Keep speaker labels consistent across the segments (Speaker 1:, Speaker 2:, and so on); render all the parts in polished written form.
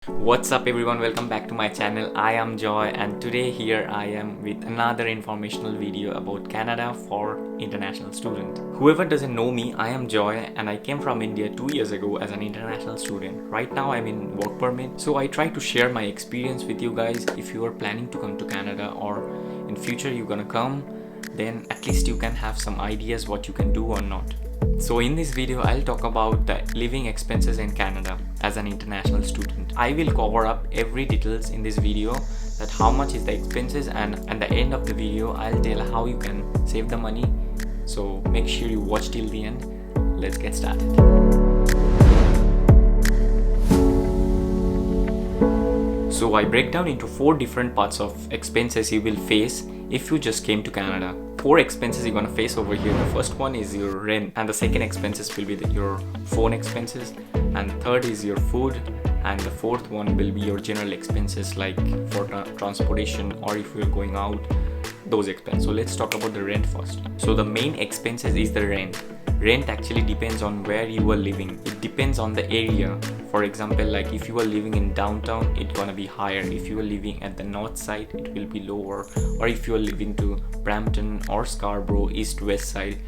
Speaker 1: What's up everyone, welcome back to my channel. I am Joy and today here I am with another informational video about Canada for international student. Whoever doesn't know me, I am Joy and I came from India 2 years ago as an international student. Right now I'm in work permit, so I try to share my experience with you guys. If you are planning to come to Canada or in future you're gonna come, then at least you can have some ideas what you can do or not. So in this video, I'll talk about the living expenses in Canada as an international student. I will cover up every details in this video, that how much is the expenses, and at the end of the video, I'll tell how you can save the money. So make sure you watch till the end. Let's get started. So I break down into 4 different parts of expenses you will face if you just came to Canada. 4 expenses you're gonna face over here. The first one is your rent, and the second expenses will be your phone expenses, and third is your food, and the fourth one will be your general expenses like for transportation or if you're going out, those expenses. So let's talk about the rent first. So the main expenses is the rent. Rent actually depends on where you are living. It depends on the area. For example, like if you are living in downtown, it's gonna be higher. If you are living at the north side, it will be lower. Or if you are living to Brampton or Scarborough, east west side,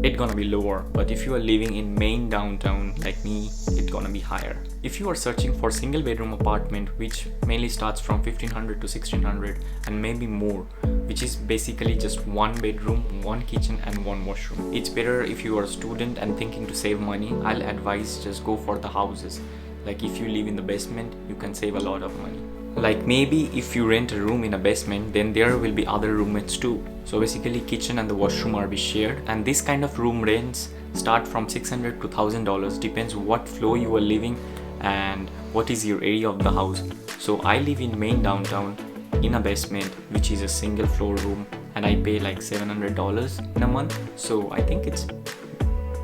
Speaker 1: it's gonna be lower. But if you are living in main downtown like me, it's gonna be higher. If you are searching for single bedroom apartment, which mainly starts from 1500 to 1600 and maybe more, which is basically just 1 bedroom, 1 kitchen and 1 washroom. It's better if you are a student and thinking to save money. I'll advise just go for the houses. Like if you live in the basement, you can save a lot of money. Like maybe if you rent a room in a basement, then there will be other roommates too. So basically kitchen and the washroom are be shared, and this kind of room rents start from $600 to $1,000, depends what floor you are living and what is your area of the house. So I live in main downtown in a basement, which is a single floor room, and I pay like $700 in a month. So I think it's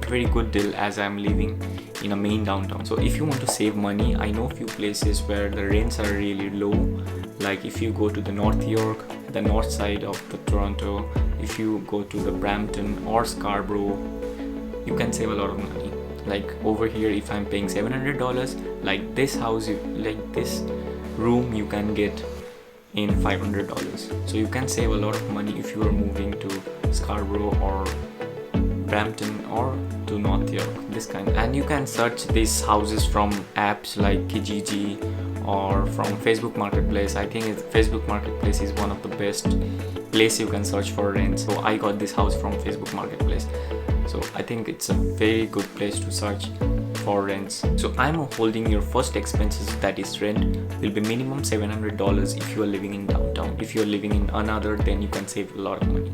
Speaker 1: very good deal as I'm living in a main downtown. So if you want to save money, I know a few places where the rents are really low. Like if you go to the North York, the north side of the Toronto, if you go to the Brampton or Scarborough, you can save a lot of money. Like over here, if I'm paying $700, like this house, like this room you can get in $500. So you can save a lot of money if you are moving to Scarborough or Brampton or to North York, this kind. And you can search these houses from apps like Kijiji or from Facebook Marketplace. I think Facebook Marketplace is one of the best place you can search for rent. So I got this house from Facebook Marketplace. So I think it's a very good place to search for rents. So I'm holding your first expenses, that is rent, will be minimum $700 if you are living in downtown. If you are living in another, then you can save a lot of money.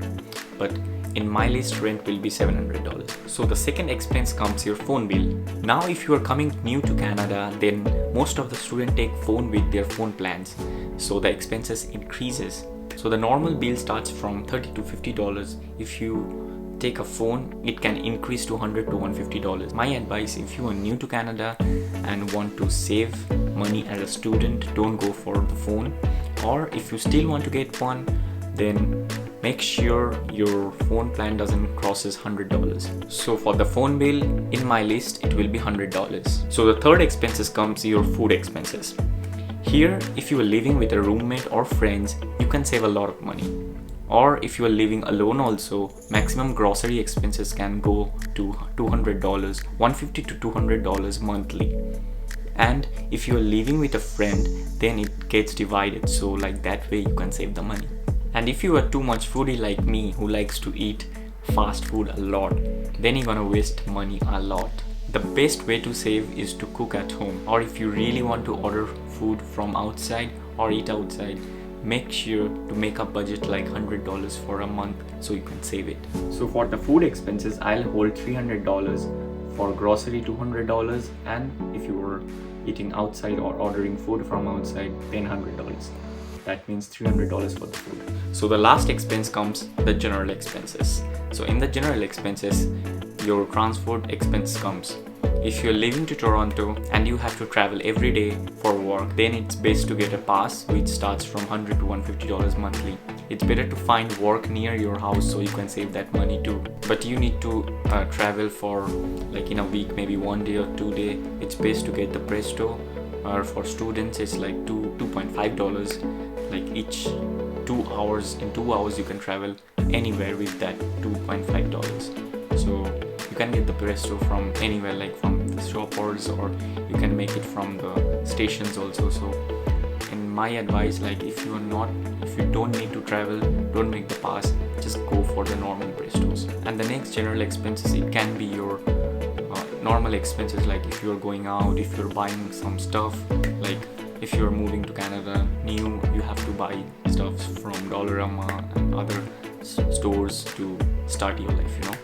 Speaker 1: But in my list, rent will be $700. So the second expense comes your phone bill. Now if you are coming new to Canada, then most of the students take phone with their phone plans. So the expenses increases. So the normal bill starts from $30 to $50. If you take a phone, it can increase to $100 to $150. My advice, if you are new to Canada and want to save money as a student, don't go for the phone. Or if you still want to get one, then make sure your phone plan doesn't crosses $100. So for the phone bill, in my list, it will be $100. So the third expenses comes your food expenses. Here, if you are living with a roommate or friends, you can save a lot of money. Or if you are living alone also, maximum grocery expenses can go to $200, $150 to $200 monthly. And if you are living with a friend, then it gets divided. So like that way you can save the money. And if you are too much foodie like me who likes to eat fast food a lot, then you're gonna waste money a lot. The best way to save is to cook at home, or if you really want to order food from outside or eat outside, make sure to make a budget like $100 for a month so you can save it. So for the food expenses, I'll hold $300, for grocery $200, and if you were eating outside or ordering food from outside, then $100. That means $300 for the food. So the last expense comes the general expenses. So in the general expenses, your transport expense comes. If you're living to Toronto and you have to travel every day for work, then it's best to get a pass which starts from $100 to $150 monthly. It's better to find work near your house so you can save that money too. But you need to travel for like in a week, maybe 1 day or 2 days. It's best to get the Presto or for students it's like $2.5, like each 2 hours. In 2 hours you can travel anywhere with that $2.5. So you can get the presto from anywhere, like from the shoppers, or you can make it from the stations also. So in my advice, like if you don't need to travel, don't make the pass, just go for the normal prestos. And the next general expenses, it can be your normal expenses, like if you're going out, if you're buying some stuff, like if you're moving to Canada new, you have to buy stuff from Dollarama and other stores to start your life, you know.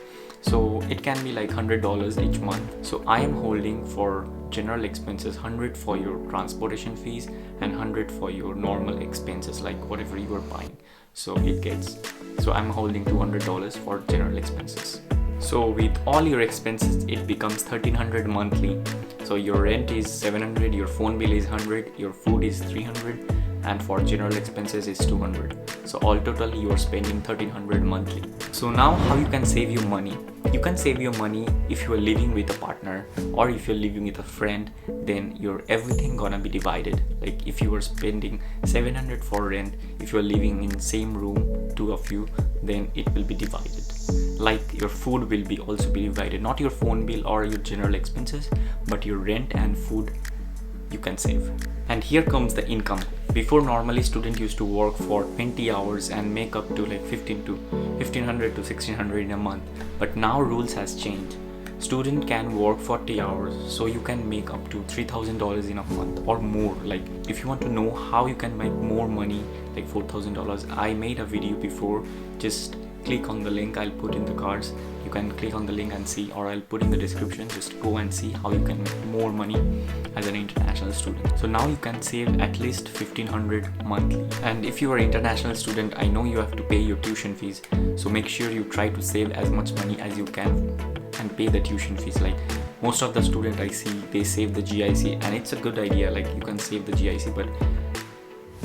Speaker 1: So it can be like $100 each month. So I am holding for general expenses 100 for your transportation fees and 100 for your normal expenses, like whatever you are buying. So I'm holding $200 for general expenses. So with all your expenses, it becomes $1,300 monthly. So your rent is $700, your phone bill is $100, your food is $300, and for general expenses is $200. So all total you are spending $1,300 monthly. So now how you can save your money? You can save your money if you are living with a partner, or if you're living with a friend, then your everything gonna be divided. Like if you are spending $700 for rent, if you're living in same room, two of you, then it will be divided. Like your food will be also be divided, not your phone bill or your general expenses, but your rent and food you can save. And here comes the income. Before, normally student used to work for 20 hours and make up to like $1,500 to $1,600 in a month. But now rules has changed. Student can work 40 hours, so you can make up to $3,000 in a month or more. Like if you want to know how you can make more money, like $4,000, I made a video before. Just click on the link, I'll put in the cards. You can click on the link and see, or I'll put in the description. Just go and see how you can make more money as an international student. So now you can save at least $1,500 monthly. And if you are an international student, I know you have to pay your tuition fees. So make sure you try to save as much money as you can and pay the tuition fees. Like most of the student I see, they save the GIC, and it's a good idea. Like you can save the GIC, but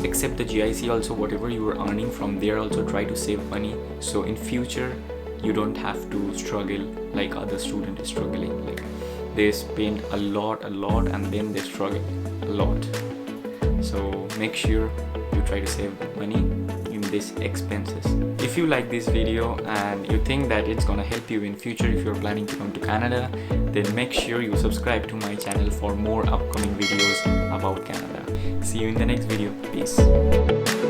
Speaker 1: except the GIC also, whatever you are earning from there, also try to save money. So in future you don't have to struggle like other student is struggling. Like they spend a lot and then they struggle a lot. So make sure you try to save money in these expenses. If you like this video and you think that it's gonna help you in future if you're planning to come to Canada, then make sure you subscribe to my channel for more upcoming videos about Canada. See you in the next video. Peace.